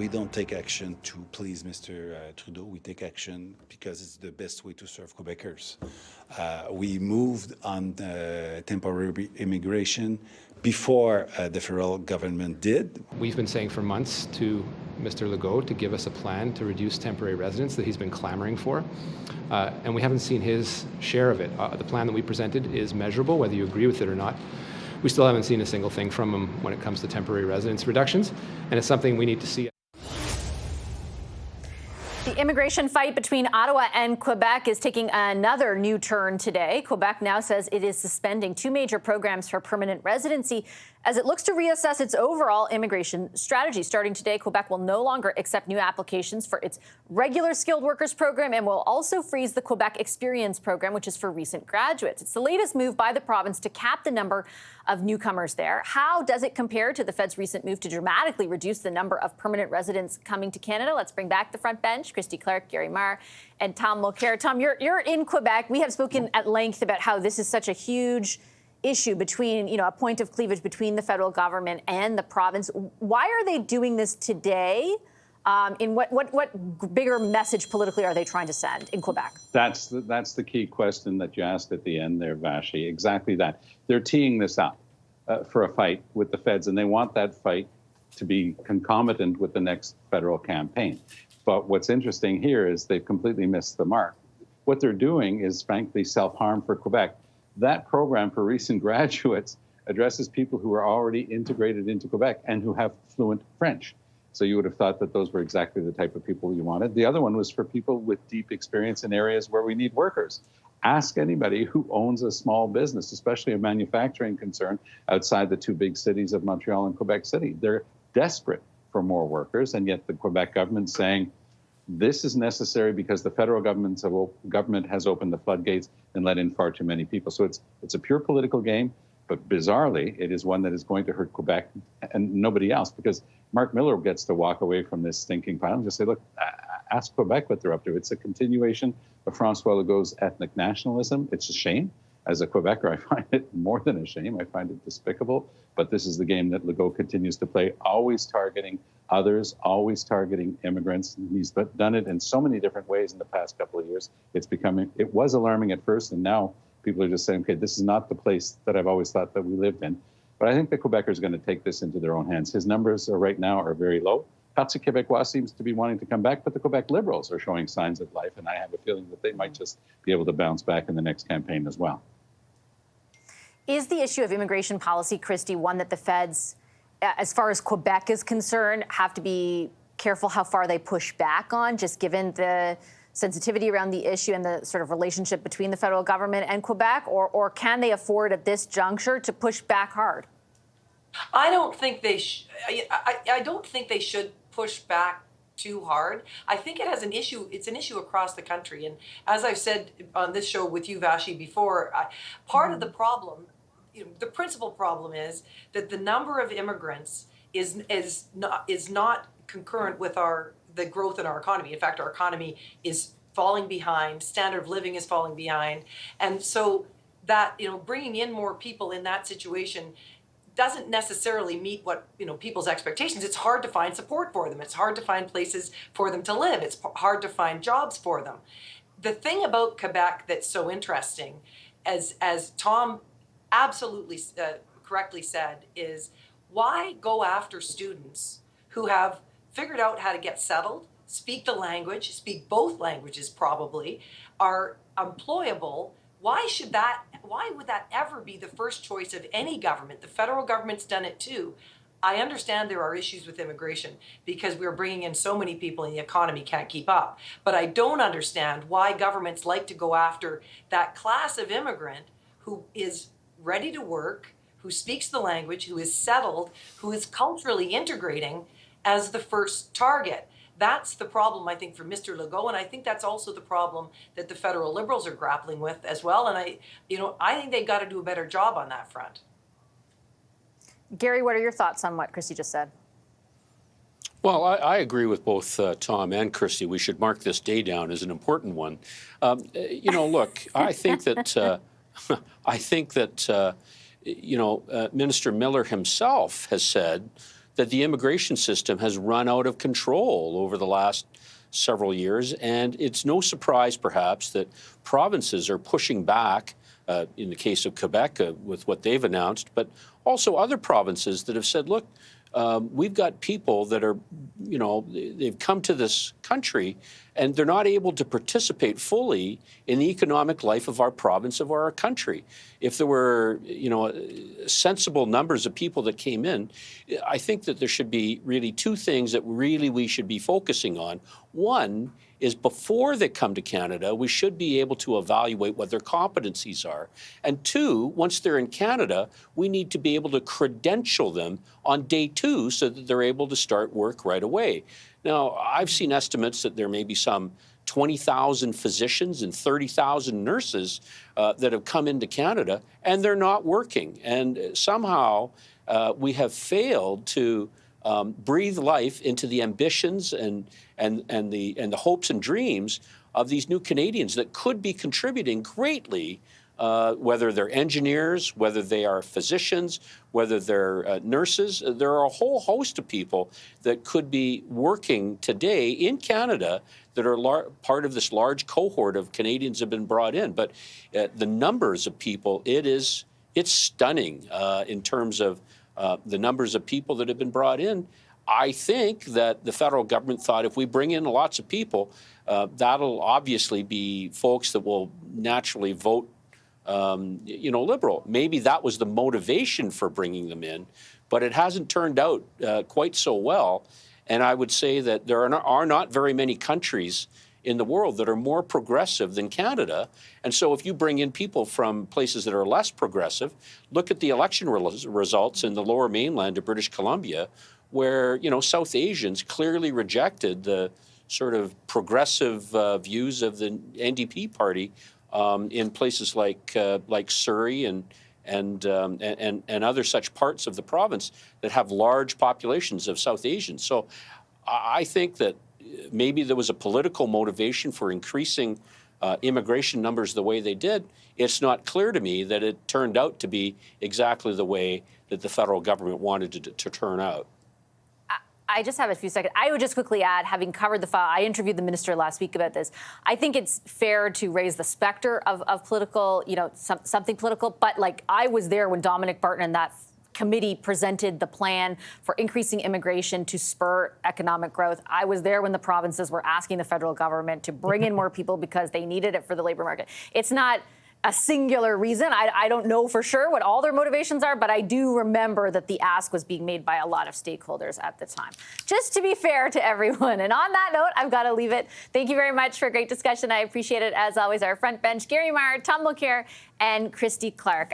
We don't take action to please Mr. Trudeau. We take action because it's the best way to serve Quebecers. We moved on temporary immigration before the federal government did. We've been saying for months to Mr. Legault to give us a plan to reduce temporary residence that he's been clamoring for, and we haven't seen his share of it. The plan that we presented is measurable, whether you agree with it or not. We still haven't seen a single thing from him when it comes to temporary residence reductions, and it's something we need to see. The immigration fight between Ottawa and Quebec is taking another new turn today. Quebec now says it is suspending two major programs for permanent residency as it looks to reassess its overall immigration strategy. Starting today, Quebec will no longer accept new applications for its regular skilled workers program and will also freeze the Quebec Experience program, which is for recent graduates. It's the latest move by the province to cap the number of newcomers there. How does it compare to the Fed's recent move to dramatically reduce the number of permanent residents coming to Canada? Let's bring back the front bench, Christy Clark, Gary Marr, and Tom Mulcair. Tom, you're in Quebec. We have spoken at length about how this is such a huge issue between, a point of cleavage between the federal government and the province. Why are they doing this today? In what bigger message politically are they trying to send in Quebec? That's the key question that you asked at the end there, Vassy. Exactly that. They're teeing this up for a fight with the feds, and they want that fight to be concomitant with the next federal campaign. But what's interesting here is they've completely missed the mark. What they're doing is, frankly, self-harm for Quebec. That program for recent graduates addresses people who are already integrated into Quebec and who have fluent French. So you would have thought that those were exactly the type of people you wanted. The other one was for people with deep experience in areas where we need workers. Ask anybody who owns a small business, especially a manufacturing concern outside the two big cities of Montreal and Quebec City. They're desperate for more workers, and yet the Quebec government's saying, this is necessary because the federal government has opened the floodgates and let in far too many people. So it's a pure political game, but bizarrely, it is one that is going to hurt Quebec and nobody else, because Mark Miller gets to walk away from this stinking pile and just say, look, ask Quebec what they're up to. It's a continuation of François Legault's ethnic nationalism. It's a shame. As a Quebecer, I find it more than a shame. I find it despicable. But this is the game that Legault continues to play, always targeting others, always targeting immigrants. He's done it in so many different ways in the past couple of years. It was alarming at first, and now people are just saying, okay, this is not the place that I've always thought that we lived in. But I think the Quebecers are going to take this into their own hands. His numbers right now are very low. Vassy Kapelos seems to be wanting to come back, but the Quebec Liberals are showing signs of life, and I have a feeling that they might just be able to bounce back in the next campaign as well. Is the issue of immigration policy, Christy, one that the feds, as far as Quebec is concerned, have to be careful how far they push back on, just given the sensitivity around the issue and the sort of relationship between the federal government and Quebec, or can they afford at this juncture to push back hard? I don't think they I don't think they should push back too hard. I think it has an issue. It's an issue across the country. And as I've said on this show with you, Vassy, before, part of the problem, the principal problem is that the number of immigrants is not concurrent with the growth in our economy. In fact, our economy is falling behind. Standard of living is falling behind. And so that, bringing in more people in that situation doesn't necessarily meet what people's expectations. It's hard to find support for them. It's hard to find places for them to live. It's hard to find jobs for them. The thing about Quebec that's so interesting, as Tom absolutely correctly said, is why go after students who have figured out how to get settled, speak the language, speak both languages probably, are employable? Why would that ever be the first choice of any government? The federal government's done it too. I understand there are issues with immigration because we're bringing in so many people and the economy can't keep up. But I don't understand why governments like to go after that class of immigrant who is ready to work, who speaks the language, who is settled, who is culturally integrating as the first target. That's the problem, I think, for Mr. Legault, and I think that's also the problem that the federal Liberals are grappling with as well. And I think they've got to do a better job on that front. Gary, what are your thoughts on what Christy just said? Well, I agree with both Tom and Christy. We should mark this day down as an important one. Look, I think that Minister Miller himself has said that the immigration system has run out of control over the last several years. And it's no surprise, perhaps, that provinces are pushing back, in the case of Quebec, with what they've announced, but also other provinces that have said, look, we've got people that are, they've come to this country and they're not able to participate fully in the economic life of our province, of our country. If there were, sensible numbers of people that came in, I think that there should be really two things that really we should be focusing on. One is before they come to Canada, we should be able to evaluate what their competencies are. And two, once they're in Canada, we need to be able to credential them on day two so that they're able to start work right away. Now, I've seen estimates that there may be some 20,000 physicians and 30,000 nurses that have come into Canada, and they're not working. And somehow we have failed to breathe life into the ambitions and the hopes and dreams of these new Canadians that could be contributing greatly, whether they're engineers, whether they are physicians, whether they're nurses. There are a whole host of people that could be working today in Canada that are part of this large cohort of Canadians that have been brought in. But the numbers of people, it's stunning in terms of the numbers of people that have been brought in. I think that the federal government thought if we bring in lots of people, that'll obviously be folks that will naturally vote, Liberal. Maybe that was the motivation for bringing them in, but it hasn't turned out quite so well. And I would say that there are not very many countries in the world that are more progressive than Canada. And so if you bring in people from places that are less progressive, look at the election results in the Lower Mainland of British Columbia, where, South Asians clearly rejected the sort of progressive views of the NDP party in places like Surrey and other such parts of the province that have large populations of South Asians. So I think that maybe there was a political motivation for increasing immigration numbers the way they did. It's not clear to me that it turned out to be exactly the way that the federal government wanted to turn out. I just have a few seconds. I would just quickly add, having covered the file, I interviewed the minister last week about this. I think it's fair to raise the specter of political, something political. But I was there when Dominic Barton and that committee presented the plan for increasing immigration to spur economic growth. I was there when the provinces were asking the federal government to bring in more people because they needed it for the labor market. It's not a singular reason. I don't know for sure what all their motivations are, but I do remember that the ask was being made by a lot of stakeholders at the time. Just to be fair to everyone. And on that note, I've got to leave it. Thank you very much for a great discussion. I appreciate it. As always, our front bench, Gary Meyer, Tom Mulcair, and Christy Clark.